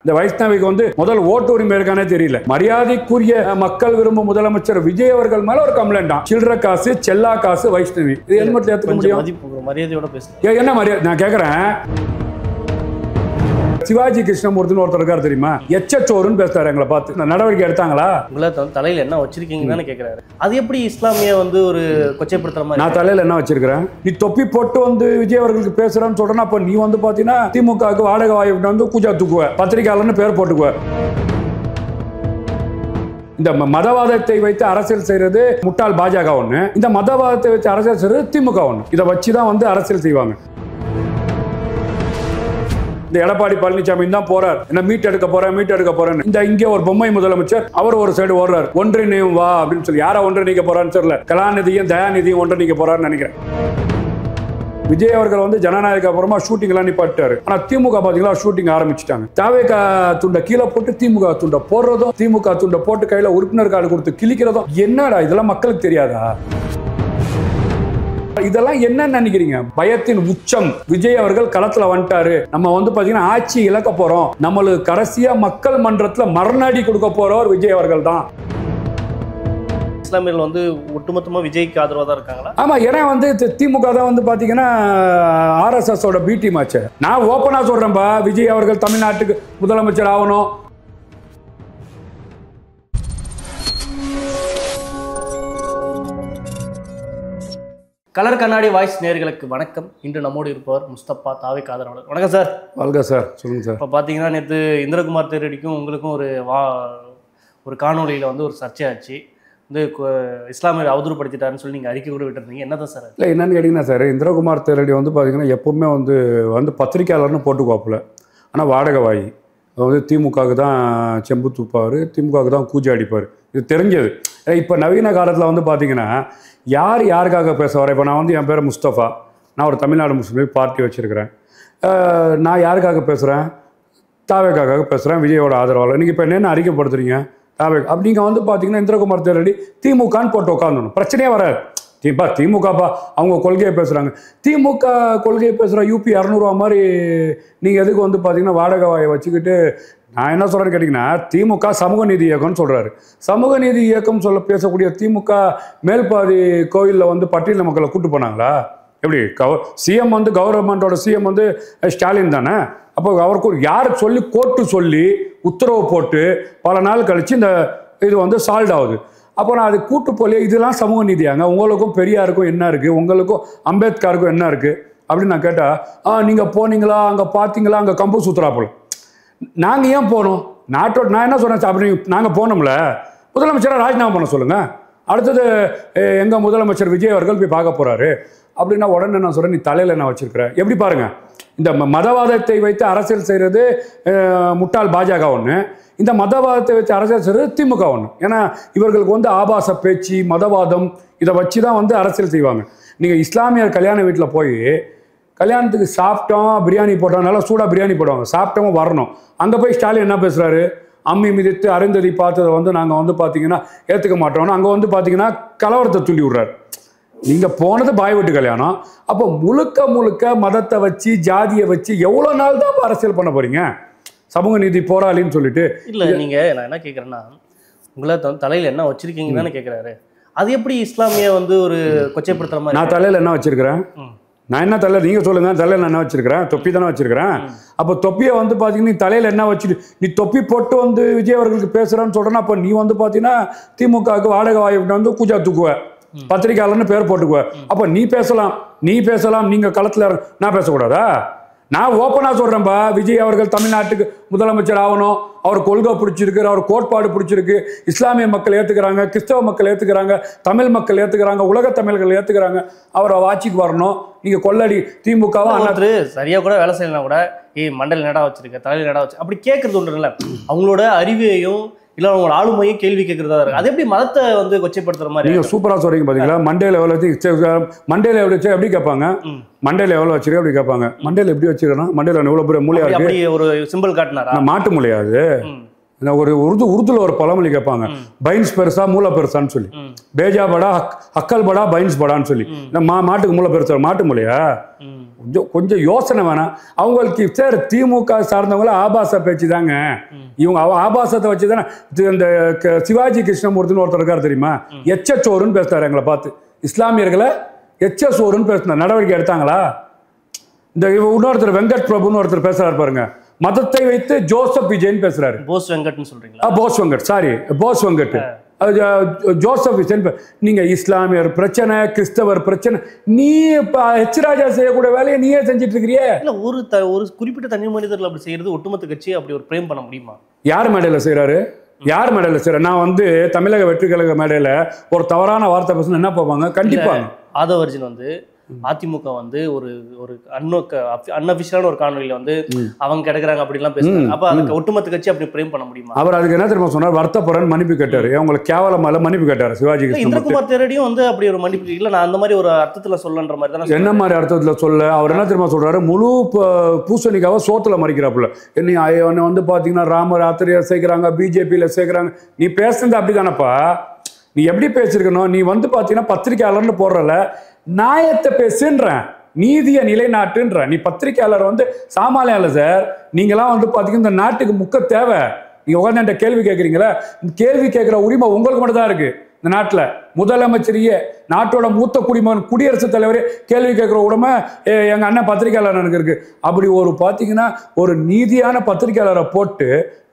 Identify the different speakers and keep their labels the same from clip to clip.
Speaker 1: இந்த வைஷ்ணவிக்கு வந்து முதல் ஓட்டு உரிமை இருக்கானே தெரியல. மரியாதைக்குரிய மக்கள் விரும்பும் முதலமைச்சர் விஜய் அவர்கள் மேல ஒரு கம்ப்ளைண்ட். சில்லற காசு, செல்லா காசு, வைஷ்ணவி. இது என்ன ஏத்துக்க முடியும்?
Speaker 2: மரியாதையோட பேசு.
Speaker 1: என்ன மரியாதை? நான் கேக்குறேன், சிவாஜி கிருஷ்ணமூர்த்தின்னு ஒருத்தர் இருக்காரு தெரியுமா? எச்சச்சோருன்னு பேசுறாரு. எங்களை பார்த்து நடவடிக்கை எடுத்தாங்களா?
Speaker 2: உங்களை தலையில என்ன வச்சிருக்கீங்கன்னு கேக்குறாரு. அது எப்படி இஸ்லாமிய வந்து ஒரு கொச்சைப்படுத்துற மாதிரி?
Speaker 1: நான் தலையில என்ன வச்சிருக்கிறேன்? நீ தொப்பி போட்டு வந்து விஜய் அவர்களுக்கு பேசுறான்னு சொல்றேன்னா, அப்ப நீ வந்து பாத்தீங்கன்னா திமுகவுக்கு வாடகை வாய் வந்து கூஜா தூக்குவ, பத்திரிகையாளர்னு பேர் போட்டுக்குவ. இந்த மதவாதத்தை வைத்து அரசியல் செய்யறது முட்டாள் பாஜக ஒண்ணு, இந்த மதவாதத்தை வச்சு அரசியல் செய்யறது திமுக ஒண்ணு. இதை வச்சுதான் வந்து அரசியல் செய்வாங்க. இந்த எடப்பாடி பழனிசாமி தான் போறார், என்ன மீட் எடுக்க போறேன். இந்த இங்கே ஒரு பொம்மை முதலமைச்சர், அவர் ஒரு சைடு ஓடுறார், ஒன்றிணையும் வா அப்படின்னு சொல்லி. யாரா ஒன்றிணைக்க போறான்னு தெரியல. கலாநிதியும் தயாநிதியும் ஒன்றிணைக்க போறான்னு நினைக்கிறேன். விஜய் அவர்கள் வந்து ஜனநாயக அப்புறமா ஷூட்டிங் எல்லாம் நிப்பாட்டாரு. ஆனா திமுக பாத்தீங்களா ஷூட்டிங் ஆரம்பிச்சுட்டாங்க. தாவேகா துண்டை கீழே போட்டு திமுக துண்டை போடுறதும், திமுக துண்டை போட்டு கையில உறுப்பினர் கார்டு கொடுத்து கிழிக்கிறதும். என்னடா இதெல்லாம் மக்களுக்கு தெரியாதா? இதெல்லாம் என்ன நினைக்கிறீங்க? பயத்தின் உச்சம். விஜய் அவர்கள் களத்துல வந்துட்டாரு. நம்ம வந்து பாத்தீங்கன்னா ஆட்சி இழக்க போறோம், நம்மளுக்கு கடைசியா மக்கள் மன்றத்துல மரணாடி கொடுக்க போறவர் விஜய் அவர்கள் தான்.
Speaker 2: இஸ்லாமியர்கள் வந்து ஒட்டுமொத்தமா விஜய்க்கு ஆதரவா தான் இருக்காங்களா?
Speaker 1: ஆமா, ஏன்னா வந்து திமுக தான் வந்து பாத்தீங்கன்னா ஆர்எஸ்எஸ் ஓட பி டீம் ஆச்சு. நான் ஓப்பனா சொல்றேன்பா, விஜய் அவர்கள் தமிழ்நாட்டுக்கு முதலமைச்சர் ஆகணும்.
Speaker 2: கலர் கண்ணாடி வாய்ஸ் நேயர்களுக்கு வணக்கம். இன்று நம்மோடு இருப்பவர் முஸ்தபா, தாவேகா ஆதரவாளர். வணக்கம் சார்.
Speaker 1: வாழ்க சார். சொல்லுங்க சார்.
Speaker 2: இப்போ பார்த்தீங்கன்னா நேற்று இந்திரகுமார் தேரடிக்கும் உங்களுக்கும் ஒரு காணொலியில் வந்து ஒரு சர்ச்சையாச்சு. வந்து இஸ்லாமியர் அவதூறுப்படுத்திட்டாருன்னு சொல்லி நீங்கள் அறிக்கை கூட விட்டுருந்தீங்க. என்னதான் சார்?
Speaker 1: இல்லை, என்னன்னு கேட்டிங்கன்னா சார், இந்திரகுமார் தேரடி வந்து பார்த்தீங்கன்னா எப்பவுமே வந்து பத்திரிக்கையாளர்னு போட்டுக்குவாப்புல. ஆனால் வாடகை வாய் வந்து திமுகவுக்கு தான் செம்பு தூப்பார், திமுகவுக்கு தான் கூஜை அடிப்பார். இது தெரிஞ்சது. இப்போ நவீன காலத்தில் வந்து பார்த்தீங்கன்னா யார் யாருக்காக பேச வரேன்? இப்போ நான் வந்து என் பேர் முஸ்தபா, நான் ஒரு தமிழ்நாடு முஸ்லீம் லீக் பார்ட்டி வச்சுருக்கிறேன். நான் யாருக்காக பேசுகிறேன்? தாவேக்காக பேசுகிறேன், விஜயோட ஆதரவாளர். நீங்கள் இப்போ என்னென்ன அறிக்கைப்படுத்துறீங்க? தாவேக் அப்படி நீங்கள் வந்து பார்த்தீங்கன்னா இந்திரகுமார் தேரடி திமுகன்னு போட்டு உட்காந்துடணும், பிரச்சனையே வராது. திமுகப்பா அவங்க கொள்கையை பேசுகிறாங்க, திமுக கொள்கையை பேசுகிற யூபி 200 மாதிரி நீங்கள் எதுக்கு வந்து பார்த்தீங்கன்னா வாடகை வாயை வச்சுக்கிட்டு? நான் என்ன சொல்கிறேன்னு கேட்டிங்கன்னா, திமுக சமூக நீதி இயக்கம்னு சொல்கிறாரு. சமூக நீதி இயக்கம் பேசக்கூடிய திமுக மேல்பாதி கோயிலில் வந்து பட்டியல் மக்களை கூட்டு போனாங்களா? எப்படி சிஎம் வந்து கவர்மெண்ட்டோட சிஎம் வந்து ஸ்டாலின் தானே? அப்போ அவருக்கு யார் சொல்லி கோர்ட்டு சொல்லி உத்தரவு போட்டு பல நாள் கழித்து இந்த இது வந்து சால்வ் ஆகுது. அப்போ நான் அது கூட்டு போலியே, இதெல்லாம் சமூக நீதியாங்க? உங்களுக்கும் பெரியாருக்கும் என்ன இருக்குது, உங்களுக்கும் அம்பேத்கருக்கும் என்ன இருக்குது அப்படின்னு நான் கேட்டால், நீங்கள் போனீங்களா, அங்கே பார்த்தீங்களா, அங்கே கம்பு சுற்றுறாப்புல. நாங்கள் ஏன் போகணும்? நாட்டோட நான் என்ன சொன்னேன், அப்படி நாங்கள் போனோம்ல, முதலமைச்சராக ராஜினாமா பண்ண சொல்லுங்கள். அடுத்தது எங்கள் முதலமைச்சர் விஜய் அவர்கள் போய் பார்க்க போகிறாரு அப்படின்னா உடனே நான் சொல்கிறேன், நீ தலையில் என்ன வச்சுருக்கிறேன்? எப்படி பாருங்கள், இந்த மதவாதத்தை வைத்து அரசியல் செய்கிறது முட்டாள் பாஜக ஒன்று, இந்த மதவாதத்தை வச்சு அரசியல் செய்கிறது திமுக ஒன்று. ஏன்னா இவர்களுக்கு வந்து ஆபாச பேச்சு, மதவாதம் இதை வச்சு தான் வந்து அரசியல் செய்வாங்க. நீங்கள் இஸ்லாமியர் கல்யாண வீட்டில் போய் கல்யாணத்துக்கு சாப்பிட்டோம், பிரியாணி போட்டோம், நல்லா சூடாக பிரியாணி போடுவாங்க, சாப்பிட்டோம் வரணும். அங்கே போய் ஸ்டாலின் என்ன பேசுகிறாரு? அம்மி மிதித்து அருந்ததி பார்த்ததை வந்து நாங்கள் வந்து பார்த்தீங்கன்னா ஏற்றுக்க மாட்டோம்னா அங்கே வந்து பார்த்தீங்கன்னா கலவரத்தை துள்ளி விட்றாரு. நீங்கள் போனது பாய் வீட்டு கல்யாணம். அப்போ முழுக்க மதத்தை வச்சு ஜாதியை வச்சு எவ்வளோ நாள் தான் அரசியல் பண்ண போகிறீங்க? சமூக நீதி போராளின்னு சொல்லிட்டு.
Speaker 2: இல்லை, நீங்கள் நான் என்ன கேட்குறேன்னா, உங்களை தலையில் என்ன வச்சுருக்கீங்கன்னு தானே கேட்குறாரு. அது எப்படி இஸ்லாமிய வந்து ஒரு கொச்சைப்படுத்துகிற மாதிரி? நான்
Speaker 1: தலையில் என்ன வச்சுருக்கிறேன்? நான் என்ன தலையில் நீங்கள் சொல்லுங்கள். தலையில் என்ன வச்சுருக்கிறேன்? தொப்பி தானே வச்சுருக்கிறேன். அப்போ தொப்பியை வந்து பார்த்தீங்கன்னா நீ தலையில் என்ன வச்சுட்டு நீ தொப்பி போட்டு வந்து விஜய் அவர்களுக்கு பேசுகிறான்னு சொல்கிறேன்னா, அப்போ நீ வந்து பார்த்தீங்கன்னா திமுகவுக்கு வாடகை வாய் வந்து கூஜா தூக்குவ, பத்திரிகையாளர்னு பேர் போட்டுக்குவ. அப்போ நீ பேசலாம், நீங்கள் களத்தில் நான் பேசக்கூடாதா? நான் ஓப்பனா சொல்றேன்பா, விஜய் அவர்கள் தமிழ்நாட்டுக்கு முதலமைச்சர் ஆகணும். அவர் கொள்கை பிடிச்சிருக்கு, அவர் கோட்பாடு பிடிச்சிருக்கு. இஸ்லாமிய மக்கள் ஏத்துக்கிறாங்க, கிறிஸ்தவ மக்கள் ஏத்துக்கிறாங்க, தமிழ் மக்கள் ஏத்துக்கிறாங்க, உலக தமிழர்கள் ஏத்துக்கிறாங்க. அவர் ஆட்சிக்கு வரணும். நீங்க கொள்ளடி திமுகவா
Speaker 2: சரியா கூட வேலை செய்யலாம் கூட, மண்டல நடா வச்சிருக்க, தலையில நடா வச்சு அப்படி கேட்கறது ஒன்று இல்லை. அவங்களோட அறிவையும் இல்லை அவங்களோட ஆளுமையும் கேள்வி கேட்கறதா இருக்கு. அது எப்படி மதத்தை வந்து கொச்சைப்படுத்துற மாதிரி? நீங்க
Speaker 1: சூப்பரா சொல்றீங்க பாத்தீங்களா? மண்டேல எவ்வளோ மண்டேல எப்படி வச்சு எப்படி கேட்பாங்க? மண்டேல எவ்வளோ வச்சிருக்க அப்படி கேட்பாங்க. மண்டேல எப்படி வச்சிருக்கா? மண்டேல எவ்வளோ பெரிய மூலையா இருக்கு?
Speaker 2: ஒரு சிம்பிள் காட்டினாரா? மாட்டு
Speaker 1: மூலையாது. ஒரு உருதுல ஒரு பழமொழி கேட்பாங்க, பைன்ஸ் பெருசா மூளை பெருசான்னு சொல்லி. பேஜா படா அக்கல் படா பைன்ஸ் படான்னு சொல்லி. மாட்டுக்கு மூளை பெருசா? மாட்டு மூலையா? கொஞ்சம் யோசனை வேணாம் அவங்களுக்கு. சார் திமுக சார்ந்தவங்கள ஆபாச பேச்சு தாங்க இவங்க, ஆபாசத்தை வச்சு தானே. இந்த சிவாஜி கிருஷ்ணமூர்த்தின்னு ஒருத்தர் இருக்காரு தெரியுமா, எச்சச்சோறுன்னு பேசுறாரு எங்களை பார்த்து, இஸ்லாமியர்களை எச்சசோறுன்னு பேசின நடவடிக்கை எடுத்தாங்களா? இந்த இன்னொருத்தர் வெங்கட் பிரபுன்னு ஒருத்தர் பேசுறாரு பாருங்க, மதத்தை வைத்து ஜோசப் விஜயன் பேசுறாரு.
Speaker 2: போஸ் வெங்கட்னு சொல்றீங்களா?
Speaker 1: போஸ் வெங்கட், சாரி போஸ் வெங்கட், ஜோசப் விஜயன். நீங்க இஸ்லாமியர் பிரச்சனை, கிறிஸ்தவர் பிரச்சனை, நீ ஹெச் ராஜா செய்யக்கூடிய வேலையை நீயே செஞ்சுட்டு இருக்கிறியே.
Speaker 2: இல்ல ஒரு குறிப்பிட்ட தனி மனிதர்கள் அப்படி செய்யறது ஒட்டுமொத்த கட்சியை அப்படி ஒரு பிரேம் பண்ண முடியுமா?
Speaker 1: யார் மேடையில செய்யறாரு? யார் மேடையில செய்யற? நான் வந்து தமிழக வெற்றி கழக மேடையில ஒரு தவறான வார்த்தை பேசணும் என்ன பார்ப்பாங்க? கண்டிப்பாங்க.
Speaker 2: ஆதவர்ஜன் வந்து அதிமுக வந்து ஒரு ஒரு அன்அபிஷியலான ஒரு காணொலியில வந்து அவங்க கிடைக்கிறாங்க அப்படிலாம் பேசுறாங்க. அப்ப அதுக்கு ஒட்டுமொத்த கட்சி அப்படி பிரேம் பண்ண முடியுமா?
Speaker 1: அவர் அதுக்கு என்ன தெரியுமா சொன்னார்? வருத்தப்படுறேன் மன்னிப்பு கேட்டாரு. அவங்களுக்கு கேவலமால மன்னிப்பு கேட்டாரு சிவாஜி.
Speaker 2: இந்திரகுமார் தேரடியும் வந்து அப்படி ஒரு மன்னிப்பு இல்ல, நான் அந்த மாதிரி ஒரு அர்த்தத்துல சொல்லன்ற மாதிரி தானே.
Speaker 1: என்ன மாதிரி அர்த்தத்துல சொல்ல? அவர் என்ன தெரியுமா சொல்றாரு? முழு பூசணிக்காவை சோத்துல மறிக்கிறாப்புல. என்ன வந்து பாத்தீங்கன்னா ராமர் ஆத்திரியா சேர்க்கிறாங்க, பிஜேபியில சேர்க்கிறாங்க. நீ பேசுறது அப்படிதானப்பா. நீ எப்படி பேசிருக்கணும்? நீ வந்து பாத்தீங்கன்னா பத்திரிகையாளர்னு போடுறல, நியாயத்தை பேசுன்றேன், நீதியை நிலைநாட்டுன்ற. நீ பத்திரிகையாளர் வந்து சாமானியால சார். நீங்களாம் வந்து பாத்தீங்கன்னா இந்த நாட்டுக்கு முக்க தேவை. நீங்க உட்காந்து என்கிட்ட கேள்வி கேட்குறீங்களா? கேள்வி கேட்கிற உரிமை உங்களுக்கு மட்டும் தான் இருக்கு இந்த நாட்டில். முதலமைச்சரையே, நாட்டோட மூத்த குடிமகன், குடியரசுத் தலைவரே கேள்வி கேட்குற உடமை எங்கள் அண்ணன் பத்திரிகையாளர் இருக்கு. அப்படி ஒரு பார்த்தீங்கன்னா ஒரு நீதியான பத்திரிகையாளரை போட்டு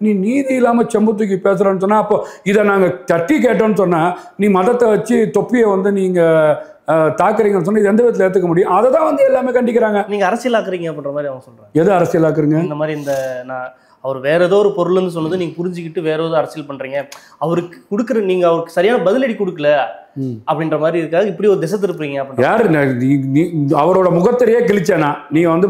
Speaker 1: நீ நீதி இல்லாமல் செம்பு தூக்கி பேசுகிறேன்னு சொன்னால், அப்போ இதை நாங்கள் தட்டி கேட்டோன்னு சொன்னால், நீ மதத்தை வச்சு தொப்பியை வந்து நீங்கள் தாக்குறீங்கன்னு சொன்னா எந்த விதத்தில் ஏற்றுக்க முடியும்? அதை தான் வந்து எல்லாமே கண்டிக்கிறாங்க.
Speaker 2: நீங்க அரசியலாக்குறீங்க அப்படின்ற மாதிரி அவங்க சொல்றாங்க.
Speaker 1: எது அரசியலாக்குறீங்க?
Speaker 2: இந்த மாதிரி இந்த நான் அவர் வேற ஏதோ ஒரு பொருள்னு சொன்னது நீங்க புரிஞ்சுக்கிட்டு வேற ஏதோ அரசியல் பண்றீங்க, அவருக்கு கொடுக்குற நீங்க அவருக்கு சரியான பதிலடி கொடுக்கல அப்படின்ற மாதிரி இருக்காது, இப்படி ஒரு திசை திருப்புறீங்க.
Speaker 1: யாரு அவரோட முகத்திலேயே கிழிச்சேனா? நீங்க வந்து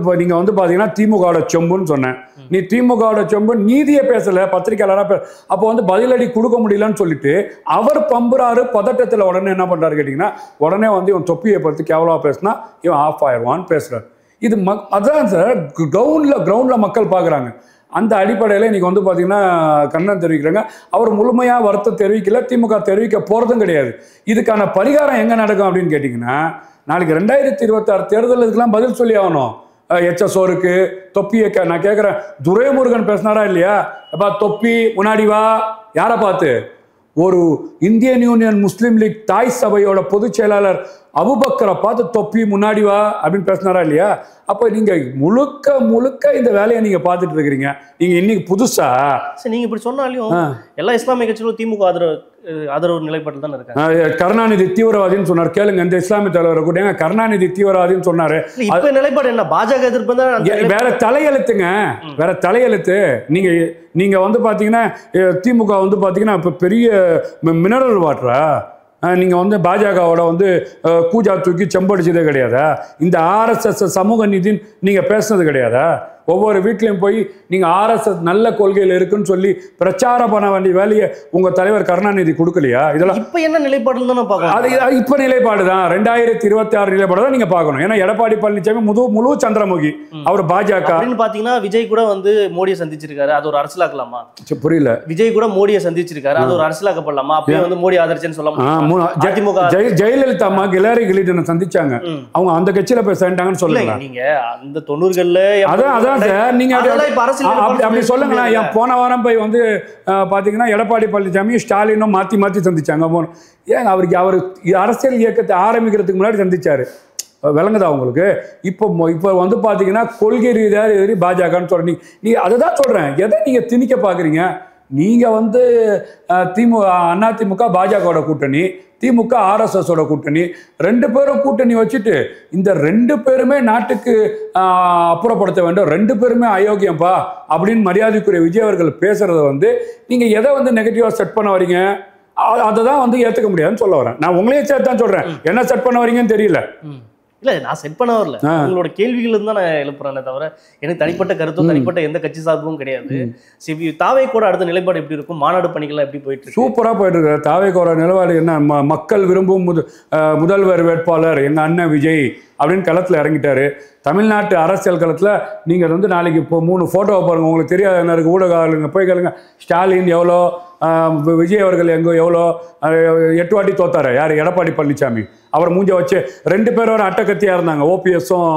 Speaker 1: பாத்தீங்கன்னா திமுகவோட செம்புன்னு சொன்னேன். நீ திமுகவோட செம்பு நீதியை பேசல, பத்திரிகையாளராக அப்போ வந்து பதிலடி கொடுக்க முடியலன்னு சொல்லிட்டு அவர் பம்புறாரு. பதட்டத்தில் உடனே என்ன பண்றாரு கேட்டீங்கன்னா, உடனே வந்து இவன் தொப்பியை பத்தி கேவலமா பேசினா இவன் ஆஃப் ஆயிடுவான்னு பேசுறாரு. இது அதான் சார் கிரவுண்ட்ல மக்கள் பாக்குறாங்க. அந்த அடிப்படையில் இன்னைக்கு வந்து பார்த்தீங்கன்னா கண்டனம் தெரிவிக்கிறாங்க. அவர் முழுமையாக வருத்தம் தெரிவிக்கல, திமுக தெரிவிக்க போகிறதும் கிடையாது. இதுக்கான பரிகாரம் எங்கே நடக்கும் அப்படின்னு கேட்டிங்கன்னா, நாளைக்கு 2026 தேர்தலுக்கெல்லாம் பதில் சொல்லி ஆகணும். எச்எஸ்ஓருக்கு தொப்பியை நான் கேட்குறேன், துரைமுருகன் பேசினாரா இல்லையா? அப்பா தொப்பி முன்னாடி வா. யாரை பார்த்து? ஒரு இந்தியன் யூனியன் முஸ்லீம் லீக் தாய் சபையோட பொதுச் செயலாளர் அபுபக்கரை பார்த்து தொப்பி முன்னாடி வா அப்படின்னு பேசினாரா இல்லையா? அப்போ நீங்க முழுக்க இந்த வேலையை நீங்க பார்த்துட்டு இருக்கிறீங்க. நீங்க இன்னைக்கு புதுசா
Speaker 2: நீங்க இப்படி சொன்னாலும் எல்லா இஸ்லாமிய கட்சிகளும் திமுக ஆதரவு நிலைப்பாட்டில் தான் இருக்காங்க.
Speaker 1: கருணாநிதி தீவிரவாதின்னு சொன்னார். கேளுங்க, இந்த இஸ்லாமிய தலைவரை கூட கருணாநிதி தீவிரவாதின்னு சொன்னாரு.
Speaker 2: நிலைப்பாடு என்ன? பாஜக எதிர்ப்பு தான்.
Speaker 1: வேற தலையெழுத்துங்க, வேற தலையெழுத்து. நீங்க வந்து பாத்தீங்கன்னா திமுக வந்து பாத்தீங்கன்னா இப்ப பெரிய மினரல் வாட்டரா? நீங்கள் வந்து பாஜகவோட வந்து கூஜா தூக்கி செம்படிச்சதே கிடையாதா? இந்த ஆர்எஸ்எஸ் சமூக நீதின்னு நீங்கள் பேசுனது கிடையாதா? ஒவ்வொரு வீட்லையும் போய் நீங்கள் ஆர்எஸ்எஸ் நல்ல கொள்கையில் இருக்குன்னு சொல்லி பிரச்சாரம் பண்ண வேண்டிய வேலையை உங்கள் தலைவர் கருணாநிதி கொடுக்கலையா? இதெல்லாம்
Speaker 2: இப்போ என்ன நிலைப்பாடு தான் பார்க்கணும்.
Speaker 1: அது இப்போ நிலைப்பாடு தான் 2026 நிலைப்பாடு தான் நீங்கள் பார்க்கணும். ஏன்னா எடப்பாடி பழனிசாமி முழு சந்திரமுகி, அவர் பாஜக.
Speaker 2: பார்த்தீங்கன்னா விஜய் கூட வந்து மோடியை சந்திச்சிருக்காரு, அது ஒரு அரசியலாக்கலாமா?
Speaker 1: புரியல.
Speaker 2: விஜய் கூட மோடியை சந்திச்சிருக்காரு, அது ஒரு அரசியலாக்கப்படலாமா? அப்படியே வந்து மோடி ஆதரிச்சேன்னு சொல்லலாம்.
Speaker 1: ஜெயலலிதா அம்மா கிலாரி கிலிட்டனை சந்திச்சாங்க, அவங்க அந்த கட்சியில போய் சேர்ந்தாங்கன்னு சொல்லுங்க.
Speaker 2: நீங்க அந்த 90கள்ல
Speaker 1: அதான் சார், நீங்க அப்படி சொல்லுங்களேன். என் போன வாரம் போய் வந்து பாத்தீங்கன்னா எடப்பாடி பழனிசாமி ஸ்டாலினும் மாத்தி சந்திச்சாங்க. ஏன் அவர் அரசியல் இயக்கத்தை ஆரம்பிக்கிறதுக்கு முன்னாடி சந்திச்சாரு. விளங்குதா உங்களுக்கு? இப்போ வந்து பாத்தீங்கன்னா கொள்கை ரீதியாக பாஜகன்னு சொல்றீங்க. நீங்க அதை தான் சொல்றேன். எதை நீங்க திணிக்க பாக்குறீங்க? நீங்க வந்து அதிமுக பாஜகவோட கூட்டணி, திமுக ஆர்எஸ்எஸோட கூட்டணி, 2 பேரும் கூட்டணி வச்சுட்டு இந்த 2 பேருமே நாட்டுக்கு அப்புறப்படுத்த வேண்டும், 2 பேருமே அயோக்கியம்பா அப்படின்னு மரியாதைக்குரிய விஜய் அவர்கள் பேசுறத வந்து நீங்க எதை வந்து நெகட்டிவா செட் பண்ண வரீங்க? அதை தான் வந்து ஏத்துக்க முடியாதுன்னு சொல்ல வரேன். நான் உங்களையும் சேர்த்து தான் சொல்றேன். என்ன செட் பண்ண வரீங்கன்னு தெரியல.
Speaker 2: இல்ல நான் செட் பண்ண வரல, உங்களோட கேள்விகள் தான் நான் எழுப்புறேனே தவிர எனக்கு தனிப்பட்ட கருத்தும் தனிப்பட்ட எந்த கட்சி சார்பும் கிடையாது. தாவே கூட அடுத்த நிலைப்பாடு எப்படி இருக்கும்? மாநாடு பணிகள்லாம் எப்படி போயிட்டு இருக்கு?
Speaker 1: சூப்பரா போயிட்டு இருக்கு. தாவே கூட நிலைப்பாடு என்ன? மக்கள் விரும்பும் முதல்வர் வேட்பாளர் எங்க அண்ணன் விஜய் அப்படின்னு களத்துல இறங்கிட்டாரு. தமிழ்நாட்டு அரசியல் களத்துல நீங்க வந்து நாளைக்கு இப்போ 3 போட்டோவை பாருங்க, உங்களுக்கு தெரியாத என்ன இருக்கு? ஊடக போய் கேளுங்க. ஸ்டாலின் எவ்வளோ, விஜய் அவர்கள் எவ்வளோ 8 வாட்டி தோத்தாரு. யார்? எடப்பாடி பழனிசாமி. அவர் மூஞ்ச வச்சு 2 பேரும் அட்டக்கத்தியாக இருந்தாங்க. ஓபிஎஸும்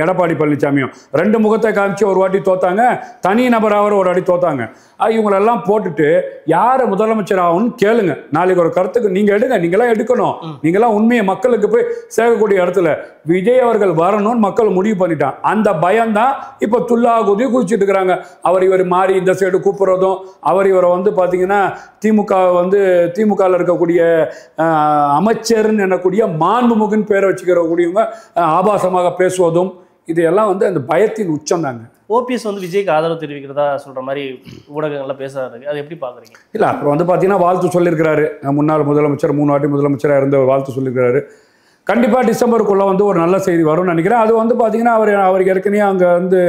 Speaker 1: எடப்பாடி பழனிசாமியும் 2 முகத்தை காமிச்சு ஒரு வாட்டி தோத்தாங்க, தனி நபராக ஒரு வாட்டி தோத்தாங்க. இவங்களெல்லாம் போட்டுட்டு யாரை முதலமைச்சர் ஆகும்னு கேளுங்க. நாளைக்கு ஒரு கருத்துக்கு நீங்கள் எடுங்க, நீங்களாம் எடுக்கணும். நீங்களாம் உண்மையை மக்களுக்கு போய் சேர்க்கக்கூடிய இடத்துல விஜய் அவர்கள் வரணும்னு மக்கள் முடிவு பண்ணிட்டான். அந்த பயம்தான் இப்போ துல்லா குதி குதிச்சுட்டு இருக்கிறாங்க. அவர் இவர் மாறி இந்த சைடு கூப்பிடுறதும், அவர் இவரை வந்து பார்த்தீங்கன்னா திமுகவில் இருக்கக்கூடிய அமைச்சர்னு என்னக்கூடிய மாண்புமிகுன்னு பேரை வச்சுக்கிறக்கூடியவங்க ஆபாசமாக பேசுவதும், இதையெல்லாம் வந்து அந்த பயத்தின் உச்சம் தாங்க.
Speaker 2: ஓபிஎஸ் வந்து விஜய்க்கு ஆதரவு தெரிவிக்கிறதா சொல்ற மாதிரி ஊடகங்கள்லாம் பேசுறாரு, அதை எப்படி பாக்குறீங்க?
Speaker 1: இல்லை, அப்புறம் வந்து பார்த்தீங்கன்னா வாழ்த்து சொல்லியிருக்கிறாரு. முன்னாள் முதலமைச்சர் 3 வாட்டி முதலமைச்சராக இருந்த வாழ்த்து சொல்லியிருக்கிறாரு. கண்டிப்பாக டிசம்பருக்குள்ளே வந்து ஒரு நல்ல செய்தி வரும்னு நினைக்கிறேன். அது வந்து பார்த்தீங்கன்னா அவருக்கு ஏற்கனவே அங்கே வந்து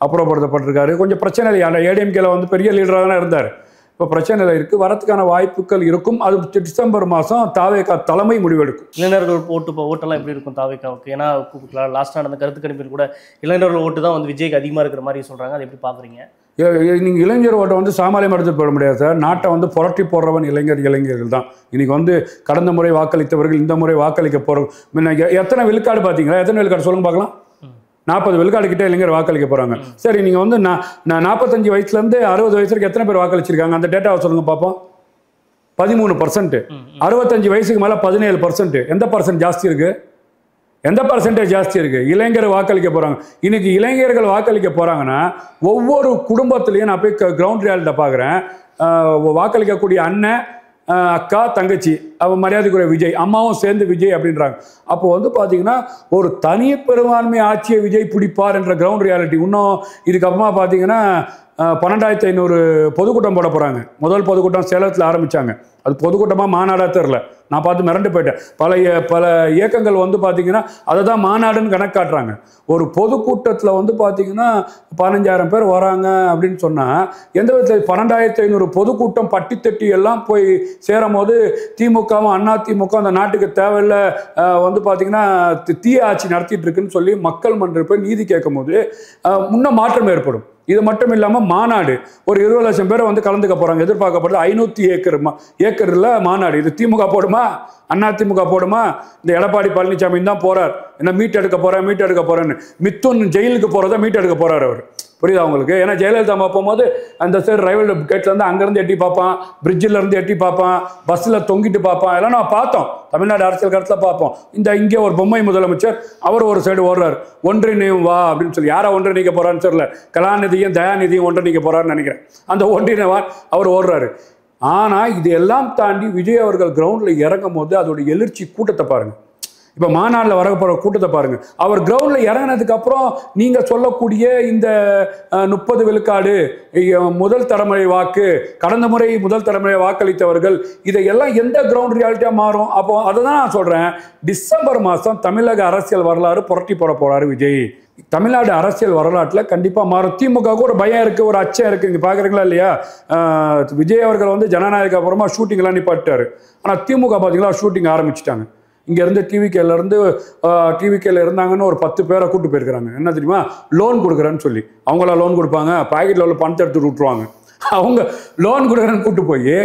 Speaker 1: அப்புறப்படுத்தப்பட்டிருக்காரு. கொஞ்சம் பிரச்சனை இல்லை. அந்த ஏடிஎம்கேல வந்து பெரிய லீடராக தான் இருந்தார். இப்போ பிரச்சனை இருக்குது, வரத்துக்கான வாய்ப்புகள் இருக்கும். அது டிசம்பர் மாதம் தாவேகா தலைமை முடிவெடுக்கும்.
Speaker 2: இளைஞர்கள் ஓட்டெல்லாம் எப்படி இருக்கும் தாவேகாவுக்கு? ஏன்னா லாஸ்ட்டாக நடந்த கருத்து கணிப்பில் கூட இளைஞர்கள் ஓட்டு தான் வந்து விஜய்க்கு அதிகமாக இருக்கிற மாதிரி சொல்கிறாங்க, அதை எப்படி பார்க்குறீங்க?
Speaker 1: நீங்கள் இளைஞர் ஓட்டை வந்து சாமானியம் எடுத்து போட முடியாது சார். நாட்டை வந்து புரட்டி போடுறவன் இளைஞர்கள் தான். இன்றைக்கி வந்து கடந்த முறை வாக்களித்தவர்கள் இந்த முறை வாக்களிக்க போகிறோம். எத்தனை விழுக்காடு பார்த்தீங்களா? எத்தனை விழுக்காடு சொல்லுங்க பார்க்கலாம். 40 விழுக்காடு கிட்ட இளைஞர் வாக்களிக்க போகிறாங்க. சரி, நீங்கள் வந்து நான் 45 வயசுலேருந்து 60 வயசு வரைக்கும் எத்தனை பேர் வாக்களிச்சிருக்காங்க? அந்த டேட்டாவை சொல்லுங்கள் பார்ப்போம். 13%. 65 வயசுக்கு மேலே 17%. எந்த பர்சன்ட் ஜாஸ்தி இருக்குது? எந்த பர்சன்டேஜ் ஜாஸ்தி இருக்குது? இளைஞர் வாக்களிக்க போகிறாங்க. இன்றைக்கி இளைஞர்கள் வாக்களிக்க போகிறாங்கன்னா ஒவ்வொரு குடும்பத்துலேயும் நான் போய் கிரவுண்ட் ரியாலிட்ட பார்க்குறேன். வாக்களிக்கக்கூடிய அண்ணன், அக்கா, தங்கச்சி, அவன் மரியாதைக்குரிய விஜய், அம்மாவும் சேர்ந்து விஜய் அப்படின்றாங்க. அப்போ வந்து பார்த்தீங்கன்னா ஒரு தனி பெரும்பான்மை ஆட்சியை விஜய் பிடிப்பார் என்ற கிரவுண்ட் ரியாலிட்டி. இன்னும் இதுக்கப்புறமா பார்த்தீங்கன்னா 12,500 பொதுக்கூட்டம் போட போகிறாங்க. முதல் பொதுக்கூட்டம் சேலத்தில் ஆரம்பித்தாங்க. அது பொதுக்கூட்டமாக மாநாடாக தெரில. நான் பார்த்து மிரண்டு போயிட்டேன். பல இயக்கங்கள் வந்து பார்த்தீங்கன்னா அதை தான் மாநாடுன்னு கணக்காட்டுறாங்க. ஒரு பொதுக்கூட்டத்தில் வந்து பார்த்தீங்கன்னா 15,000 பேர் வராங்க அப்படின்னு சொன்னால் எந்த விதத்தில் 12,500 பொதுக்கூட்டம் பட்டி தட்டி எல்லாம் போய் சேரும் போது திமுகவும் அண்ணா திமுக அந்த நாட்டுக்கு தேவையில்லை வந்து பார்த்தீங்கன்னா தீய ஆட்சி நடத்திட்டு இருக்குன்னு சொல்லி மக்கள் மன்றம் போய் நீதி கேட்கும் போது முன்ன மாற்றம் ஏற்படும். இது மட்டும் இல்லாமல் மாநாடு ஒரு 20 லட்சம் பேர் வந்து கலந்துக்க போகிறாங்க. எதிர்பார்க்கப்படுது 500 ஏக்கரில் மாநாடு. இது திமுக போடுமா, அண்ணா திமுக போடுமா? இந்த எடப்பாடி பழனிசாமி தான் போகிறார். என்ன மீட் எடுக்க போகிறேன்னு மித்துன் ஜெயிலுக்கு போகிறத மீட் எடுக்க போகிறார் அவர். புரியுதா உங்களுக்கு? ஏன்னா ஜெயலலிதா போகும்போது அந்த சைடு ரயில்வே கேட்லேருந்து அங்கேருந்து எட்டி பார்ப்பான், பிரிட்ஜில் இருந்து எட்டி பார்ப்பான், பஸ்ஸில் தொங்கிட்டு பார்ப்பான். எல்லாம் நான் பார்த்தோம். தமிழ்நாடு அரசியல் கருத்தில் பார்ப்போம். இங்கே ஒரு பொம்மை முதலமைச்சர் அவர் ஒரு சைடு ஓடுறாரு. ஒன்றிணையும் வா அப்படின்னு சொல்லி. யாரை ஒன்றிணைக்க போகிறான்னு தெரியல. கலாநிதியும் தயாநிதியும் ஒன்றிணைக்க போகிறான்னு நினைக்கிறேன். அந்த ஒன்றிணைவார் அவர் ஓடுறாரு. ஆனால் இது எல்லாம் தாண்டி விஜய் அவர்கள் கிரவுண்டில் இறங்கும் போது அதோட எழுச்சி கூட்டத்தை பாருங்கள். இப்போ மாநாட்டில் வர போகிற கூட்டத்தை பாருங்கள். அவர் கிரவுண்டில் இறங்கினதுக்கப்புறம் நீங்கள் சொல்லக்கூடிய இந்த 30 விழுக்காடு முதல் தலைமுறை வாக்கு, கடந்த முறை முதல் தலைமுறை வாக்களித்தவர்கள், இதையெல்லாம் எந்த கிரவுண்ட் ரியாலிட்டியாக மாறும்? அப்போ அதை தான் நான் சொல்கிறேன். டிசம்பர் மாதம் தமிழக அரசியல் வரலாறு புரட்டி போட போகிறாரு விஜய். தமிழ்நாடு அரசியல் வரலாற்றில் கண்டிப்பாக மாறும். திமுகவுக்கு ஒரு பயம் இருக்குது, ஒரு அச்சம் இருக்குது. இங்கே பார்க்குறீங்களா இல்லையா? விஜய் அவர்கள் வந்து ஜனநாயக அப்புறமா ஷூட்டிங்லாம் நிப்பாட்டாரு. ஆனால் திமுக பார்த்தீங்களா ஷூட்டிங் ஆரம்பிச்சிட்டாங்க. இங்கேருந்து டிவிகேல இருந்தாங்கன்னு ஒரு 10 பேரை கூப்பிட்டு போயிருக்கிறாங்க. என்ன தெரியுமா? லோன் கொடுக்குறேன்னு சொல்லி. அவங்களா லோன் கொடுப்பாங்க? பாக்கெட்டில் உள்ள பணத்தை எடுத்து விட்டுருவாங்க. அவங்க லோன் கொடுக்குறேன்னு கூப்பிட்டு போய்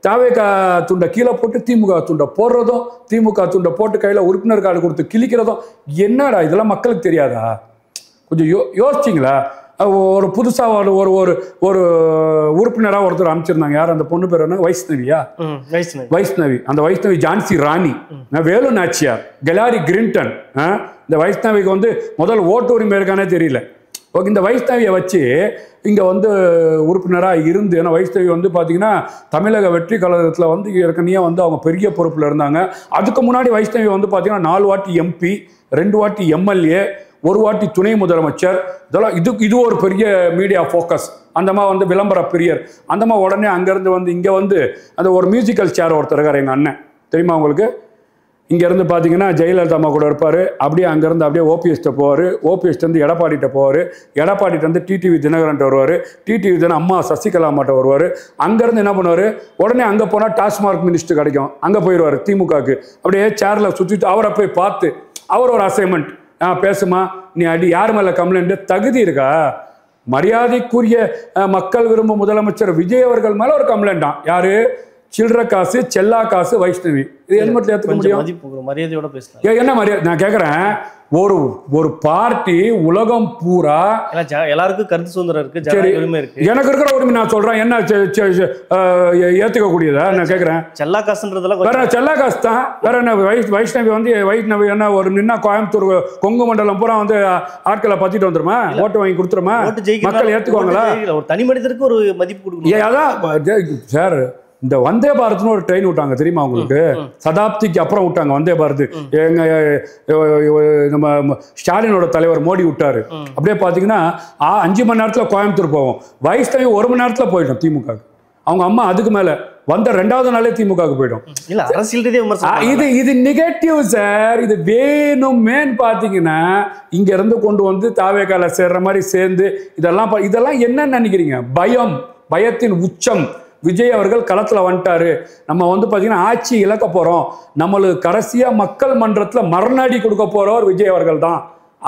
Speaker 1: தாவேகா துண்டை கீழே போட்டு திமுக துண்டை போடுறதும், திமுக துண்டை போட்டு கையில் உறுப்பினர் கார்டு கொடுத்து கிழிக்கிறதும். என்னடா இதெல்லாம் மக்களுக்கு தெரியாதா? கொஞ்சம் யோசிச்சிங்களா? ஒரு புதுசாக ஒரு ஒரு ஒரு உறுப்பினராக ஒருத்தர் அமைச்சிருந்தாங்க. யார் அந்த பொண்ணு பேர்? என்ன, வைஷ்ணவியா? வைஷ்ணவி. அந்த வைஷ்ணவி ஜான்சி ராணி, வேலு நாச்சியார், கெலாரி கிரிண்டன். இந்த வைஷ்ணவிக்கு வந்து முதல் ஓட்டு உரிமை இருக்கானே தெரியல. ஓகே, இந்த வைஷ்ணவியை வச்சு இங்கே வந்து உறுப்பினராக இருந்து, ஏன்னா வைஷ்ணவி வந்து பார்த்தீங்கன்னா தமிழக வெற்றி கழகத்தில் வந்து ஏற்கனவே வந்து அவங்க பெரிய பொறுப்பில் இருந்தாங்க. அதுக்கு முன்னாடி வைஷ்ணவி வந்து பார்த்தீங்கன்னா 4 வாட்டி MP, 2 வாட்டி MLA, 1 வாட்டி துணை முதலமைச்சர். இதெல்லாம் இது ஒரு பெரிய மீடியா ஃபோக்கஸ். அந்தமா வந்து விளம்பர பிரியர். அந்தமா உடனே அங்கேருந்து வந்து இங்கே வந்து அந்த ஒரு மியூசிக்கல் சேர் ஒருத்தர் இருக்கார், எங்கள் அண்ணன் தெரியுமா உங்களுக்கு? இங்கேருந்து பார்த்தீங்கன்னா ஜெயலலிதா அம்மா கூட இருப்பார். அப்படியே அங்கேருந்து அப்படியே ஓபிஎஸ்கிட்ட போவார். ஓபிஎஸ்லேருந்து எடப்பாடிகிட்ட போவார். எடப்பாடிகிட்ட டிடிவி தினகரன்ட்ட வருவார். டிடிவி தினம் அம்மா சசிகலா அம்மாட்ட வருவார். அங்கேருந்து என்ன பண்ணுவார்? உடனே அங்கே போனால் டாஸ்மார்க் மினிஸ்டர் கிடைக்கும், அங்கே போயிடுவார் திமுகவுக்கு. அப்படியே சேரில் சுற்றிட்டு அவரை போய் பார்த்து அவர் ஒரு அசைன்மெண்ட், பேசுமா நீ அடி, யார் மேலே கம்ப்ளைண்ட், தகுதி இருக்கா? மரியாதைக்குரிய மக்கள் விரும்பும் முதலமைச்சர் விஜய் அவர்கள் மேலே ஒரு கம்ப்ளைண்டான். யாரு? சில்லற காசு, செல்லா காசு, வைஷ்ணவி. இது ஹெல்மெட்ல ஏத்துக்க முடியும்?
Speaker 2: மரியாதையோட பேசலாம்.
Speaker 1: என்ன மரியாதை? நான் கேக்குறேன், ஒரு பார்ட்டி உலகம் பூரா
Speaker 2: எல்லாருக்கும் கருத்து சுதந்திரம் இருக்கு, உரிமை இருக்கு.
Speaker 1: எனக்கு இருக்கிற உரிமை நான் சொல்றேன், என்ன ஏத்துக்க கூடியதா? நான் கேக்குறேன்.
Speaker 2: செல்லா காசுன்றதுல
Speaker 1: வேற செல்லா காசு தான். வேற என்ன? வைஷ்ணவி வைஷ்ணவி என்ன ஒரு நின்னா கோயம்புத்தூர் கொங்கு மண்டலம் பூரா ஆட்களை பத்திட்டு வந்துருமா? ஓட்டு வாங்கி கொடுத்துருமா? மக்கள் ஏத்துக்குவாங்களா?
Speaker 2: ஒரு தனி மனிதருக்கு ஒரு மதிப்பு கொடுக்கணும்.
Speaker 1: அதான் சார், இந்த வந்தே பாரத்னு ஒரு ட்ரெயின் விட்டாங்க தெரியுமா உங்களுக்கு? சதாப்திக்கு அப்புறம் விட்டாங்க வந்தே பாரத். எங்க நம்ம ஸ்டாலினோட தலைவர் மோடி விட்டாரு. அப்படியே பாத்தீங்கன்னா 5 மணி நேரத்துல கோயம்புத்தூர் போவோம். வைஷ்ணவி 1 மணி நேரத்துல போயிடும் திமுக. அவங்க அம்மா அதுக்கு மேல வந்த 2வது நாளே திமுக போயிடும்.
Speaker 2: இல்ல அரசியல் ரீதியா விமர்சனம்
Speaker 1: இது நெகட்டிவ் சார். இது வேணுமேன்னு பாத்தீங்கன்னா இங்க இருந்து கொண்டு வந்து தாவேகால சேர்ற மாதிரி சேர்ந்து இதெல்லாம் என்ன நினைக்கிறீங்க? பயத்தின் உச்சம். விஜய் அவர்கள் களத்துல வந்துட்டாரு. நம்ம பாத்தீங்கன்னா ஆட்சி இழக்க போறோம், நம்மளுக்கு கடைசியா மக்கள் மன்றத்துல மரணாடி கொடுக்க போறவர் விஜய் அவர்கள் தான்.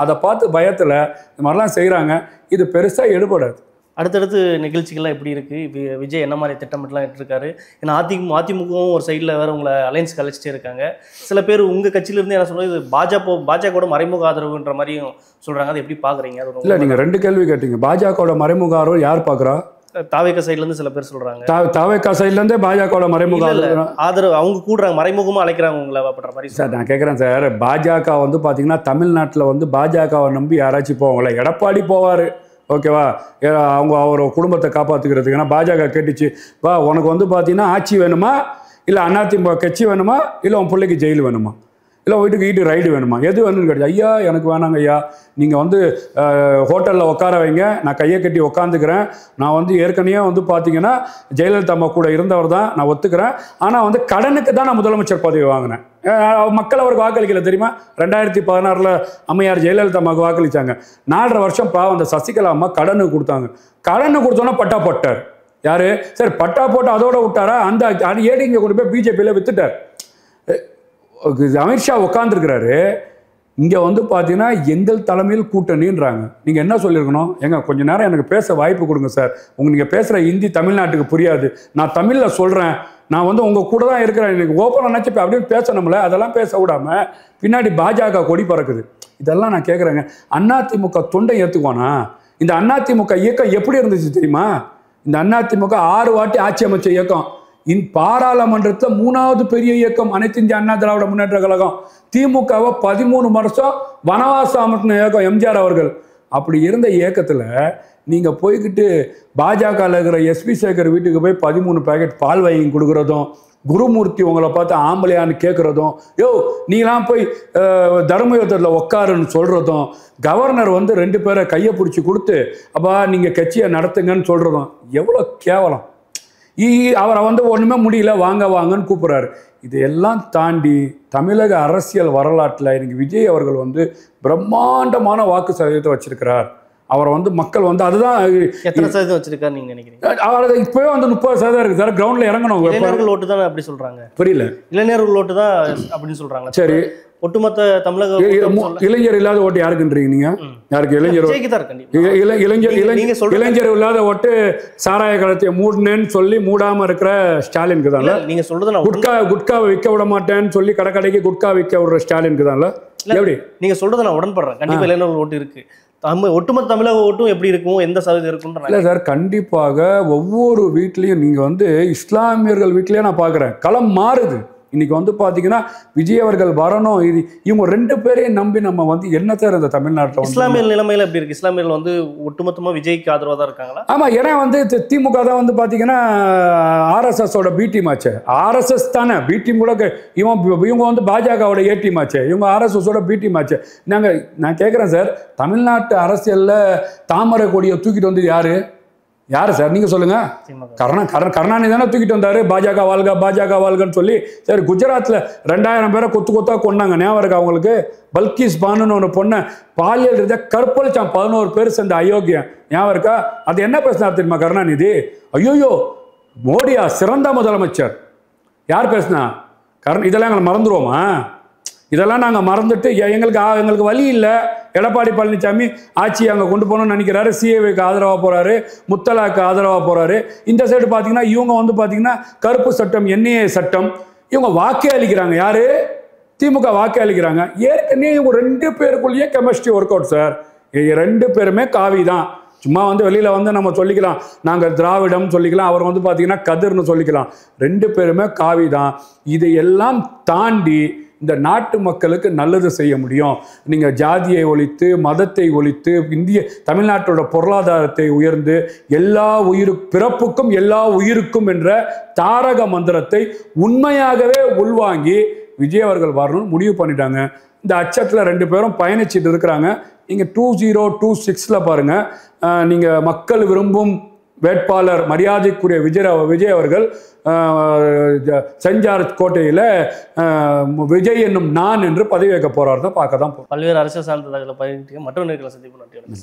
Speaker 1: அதை பார்த்து பயத்துல இந்த மாதிரிலாம் செய்யறாங்க. இது பெருசா எடுபடாது.
Speaker 2: அடுத்தடுத்து நிகழ்ச்சிகள்லாம் எப்படி இருக்கு? விஜய் என்ன மாதிரி திட்டமிட்டுலாம் இருக்காரு? ஏன்னா அதிமுகவும் ஒரு சைடில் வேற உங்களை அலைன்ஸ் கழிச்சிட்டே இருக்காங்க. சில பேர் உங்க கட்சியிலிருந்து என்ன சொல்றது, பாஜகவோட மறைமுக ஆதரவுன்ற மாதிரியும் சொல்றாங்க. அதை எப்படி பாக்குறீங்க?
Speaker 1: இல்ல, நீங்க 2 கேள்வி கேட்டீங்க. பாஜகவோட மறைமுக ஆதரவு யார் பாக்குறா?
Speaker 2: தாவேகா சைடுல இருந்து சில பேர் சொல்றாங்க.
Speaker 1: தாவேகா சைடுல இருந்தே பாஜகவோட மறைமுக
Speaker 2: ஆதரவு அவங்க கூடுறாங்க, மறைமுகமா அழைக்கிறாங்க உங்களை பண்ற மாதிரி.
Speaker 1: சார் நான் கேட்குறேன் சார், பாஜக பாத்தீங்கன்னா தமிழ்நாட்டில் பாஜகவை நம்பி யாராச்சும் போவாங்களா? எடப்பாடி போவாரு, ஓகேவா? அவர் குடும்பத்தை காப்பாத்துக்கிறதுக்கு. ஏன்னா பாஜக கேட்டுச்சு, வா உனக்கு பாத்தீங்கன்னா ஆட்சி வேணுமா, இல்லை அதிமுக கட்சி வேணுமா, இல்லை உன் பிள்ளைக்கு ஜெயில் வேணுமா, இல்லை வீட்டுக்கு ரைடு வேணுமா, எது வேணும்னு கேட்டு, ஐயா எனக்கு வேணாங்க ஐயா, நீங்கள் ஹோட்டலில் உட்கார வைங்க, நான் கையை கட்டி உட்காந்துக்கிறேன். நான் ஏற்கனவே பார்த்தீங்கன்னா ஜெயலலிதா அம்மா கூட இருந்தவர் தான், நான் ஒத்துக்கிறேன். ஆனால் கடனுக்கு தான் நான் முதலமைச்சர் பதவி வாங்கினேன். மக்கள் அவருக்கு வாக்களிக்கல தெரியுமா? 2016 அம்மையார் ஜெயலலிதா அம்மாவுக்கு வாக்களித்தாங்க. 4.5 வருஷம் பாவம் அந்த சசிகலா அம்மா கடனுக்கு கொடுத்தாங்க. கடனு கொடுத்தோன்னா பட்டா போட்டார். யாரு? சரி, பட்டா போட்டு அதோட விட்டாரா? அந்த ஏடிங்க கொண்டு போய் பிஜேபியில் வித்துட்டார். அமித்ஷா உட்காந்துருக்கிறாரு. இங்கே பார்த்தீங்கன்னா எங்கள் தலைமையில் கூட்டணின்றாங்க. நீங்கள் என்ன சொல்லியிருக்கணும்? கொஞ்ச நேரம் எனக்கு பேச வாய்ப்பு கொடுங்க சார். நீங்கள் பேசுகிற ஹிந்தி தமிழ்நாட்டுக்கு புரியாது, நான் தமிழில் சொல்கிறேன், நான் உங்கள் கூட தான் இருக்கிறேன், எனக்கு ஓப்பனாக நினச்சி அப்படின்னு பேசணும்ல. அதெல்லாம் பேச விடாமல் பின்னாடி பாஜக கொடி பறக்குது. இதெல்லாம் நான் கேட்குறேங்க. அதிமுக தொண்டை ஏற்றுக்குவானா? இந்த அதிமுக இயக்கம் எப்படி இருந்துச்சு தெரியுமா? இந்த அதிமுக 6 வாட்டி ஆட்சி அமைச்ச இயக்கம். பாராளுமன்றத்தில் 3வது பெரிய இயக்கம் அனைத்து இந்திய அண்ணா திராவிட முன்னேற்ற கழகம். திமுகவை 13 வருஷம் வனவாசம் அமர்த்தின இயக்கம் எம்ஜிஆர் அவர்கள். அப்படி இருந்த இயக்கத்தில் நீங்கள் போய்கிட்டு பாஜக இருக்கிற எஸ்பி சேகர் வீட்டுக்கு போய் 13 பேக்கெட் பால் வாங்கி கொடுக்குறதும், குருமூர்த்தி உங்களை பார்த்து ஆம்பளையான்னு கேட்குறதும், நீலாம் போய் தர்மயுத்தத்தில் உட்காருன்னு சொல்கிறதும், கவர்னர் 2 பேரை கையை பிடிச்சி கொடுத்து அப்பா நீங்கள் கட்சியை நடத்துங்கன்னு சொல்கிறதும் எவ்வளோ கேவலம். அவரை ஒன்றுமே முடியல, வாங்கன்னு கூப்பிட்றாரு. இதையெல்லாம் தாண்டி தமிழக அரசியல் வரலாற்றில் எனக்கு விஜய் அவர்கள் பிரம்மாண்டமான வாக்கு சதவீதத்தை வச்சிருக்கிறார். அவரை மக்கள் அதுதான்.
Speaker 2: எத்தனை சதவீதம் வச்சிருக்காரு நீங்க நினைக்கிறீங்க?
Speaker 1: அவர் இப்பவே 30% இருக்கு சார். கிரவுண்ட்ல இறங்கணும்.
Speaker 2: இளைஞர்கள் ஓட்டு தான் அப்படி சொல்றாங்க.
Speaker 1: புரியல.
Speaker 2: இளைஞர்கள் ஓட்டு தான் அப்படின்னு சொல்றாங்க.
Speaker 1: சரி,
Speaker 2: ஒட்டுமொத்த தமிழக
Speaker 1: இளைஞர் இல்லாத ஓட்டு யாருக்குன்றீங்க நீங்க? யாருக்கு? இளைஞர் இல்லாத ஓட்டு சாராய கலத்தை மூடினேன்னு சொல்லி மூடாம இருக்கிற ஸ்டாலினுக்கு தான்.
Speaker 2: நீங்க சொல்றது
Speaker 1: குட்காவை விற்க விட மாட்டேன்னு சொல்லி கடைக்கு குட்கா விற்க விடுற ஸ்டாலினுக்கு தான். எப்படி
Speaker 2: நீங்க சொல்றதை நான் உடன்படுறேன். கண்டிப்பா இளைஞர்கள் ஓட்டு இருக்கு. ஒட்டுமொத்த தமிழக ஓட்டும் எப்படி இருக்கும், எந்த சதவீதம் இருக்கும்?
Speaker 1: இல்லை சார், கண்டிப்பாக ஒவ்வொரு வீட்லையும் நீங்கள் இஸ்லாமியர்கள் வீட்லயே நான் பார்க்குறேன், களம் மாறுது. இன்னைக்கு பார்த்தீங்கன்னா விஜய் அவர்கள் வரணும். இவங்க 2 பேரையும் நம்பி நம்ம என்ன சார் இந்த தமிழ்நாட்டில்
Speaker 2: இஸ்லாமியர் நிலைமையில எப்படி இருக்கு? இஸ்லாமியர்கள் ஒட்டுமொத்தமா விஜய்க்கு ஆதரவா தான் இருக்காங்களா?
Speaker 1: ஆமா, ஏன்னா திமுக தான் பார்த்தீங்கன்னா ஆர்எஸ்எஸோட பி டீம் ஆச்சு. ஆர்எஸ்எஸ் தானே பி டீம் கூட. இவங்க பாஜகவோட ஏ டீம் ஆச்சு, இவங்க ஆர்எஸ்எஸோட பி டீம் ஆச்சு. நான் கேட்குறேன் சார், தமிழ்நாட்டு அரசியல்ல தாமரை கொடியை தூக்கிட்டு யாரு சார்? நீங்க சொல்லுங்க. கருணாநிதி தானே தூக்கிட்டு வந்தாரு, பாஜக வாழ்க பாஜக வாழ்கன்னு சொல்லி. சரி, குஜராத்ல 2000 பேரை கொத்தா கொண்டாங்க, ஞாபகம் இருக்கா அவங்களுக்கு? பல்கிஸ் பானுன்னு ஒரு பொண்ணை பாலியல் ரீதியாக கற்பழிச்சான் 11 பேர் சேர்ந்த அயோக்கியம், ஞாபகம் இருக்கா? அது என்ன பேசினார் தெரியுமா கருணாநிதி? ஐயோயோ, மோடியா சிறந்த முதலமைச்சர். யார் பேசினா? இதெல்லாம் எங்களை மறந்துடுவோமா? இதெல்லாம் நாங்கள் மறந்துட்டு எங்களுக்கு வழி இல்லை, எடப்பாடி பழனிசாமி ஆட்சியை அங்கே கொண்டு போகணும்னு நினைக்கிறாரு. சிஏவிக்கு ஆதரவாக போகிறாரு, முத்தலாக்கு ஆதரவாக போகிறாரு. இந்த சைடு பார்த்தீங்கன்னா இவங்க வந்து பார்த்தீங்கன்னா கருப்பு சட்டம், என்ஐஏ சட்டம், இவங்க வாக்கே அளிக்கிறாங்க. யாரு? திமுக வாக்கே அளிக்கிறாங்க. ஏற்கனவே இவங்க 2 பேருக்குள்ளேயே கெமிஸ்ட்ரி ஒர்க் அவுட் சார். 2 பேருமே காவி தான். சும்மா வந்து வெளியில் வந்து நம்ம சொல்லிக்கலாம், நாங்கள் திராவிடம் சொல்லிக்கலாம், அவர் வந்து பார்த்தீங்கன்னா கதிர்னு சொல்லிக்கலாம். 2 பேருமே காவி தான். இதையெல்லாம் தாண்டி இந்த நாட்டு மக்களுக்கு நல்லது செய்ய முடியும். நீங்கள் ஜாதியை ஒழித்து, மதத்தை ஒழித்து, தமிழ்நாட்டோட பொருளாதாரத்தை உயர்ந்து, எல்லா பிறப்புக்கும் எல்லா உயிருக்கும் என்ற தாரக மந்திரத்தை உண்மையாகவே உள்வாங்கி விஜய் அவர்கள் வரணும்னு முடிவு பண்ணிட்டாங்க. இந்த அச்சத்தில் 2 பேரும் பயணிச்சுட்டு இருக்கிறாங்க. நீங்கள் 2026 பாருங்கள், நீங்கள் மக்கள் விரும்பும் வேட்பாளர் மரியாதைக்குரிய விஜய் அவர்கள் சென்ட் ஜார்ஜ் கோட்டையில் விஜய் என்னும் நான் என்று பதவி வைக்க போறாரு தான் பார்க்க தான்.
Speaker 2: பல்வேறு அரசியல் சார்ந்த தகவலை பகிர்ந்து மற்றொரு நேர்காணலை சந்திப்போம். நன்றி.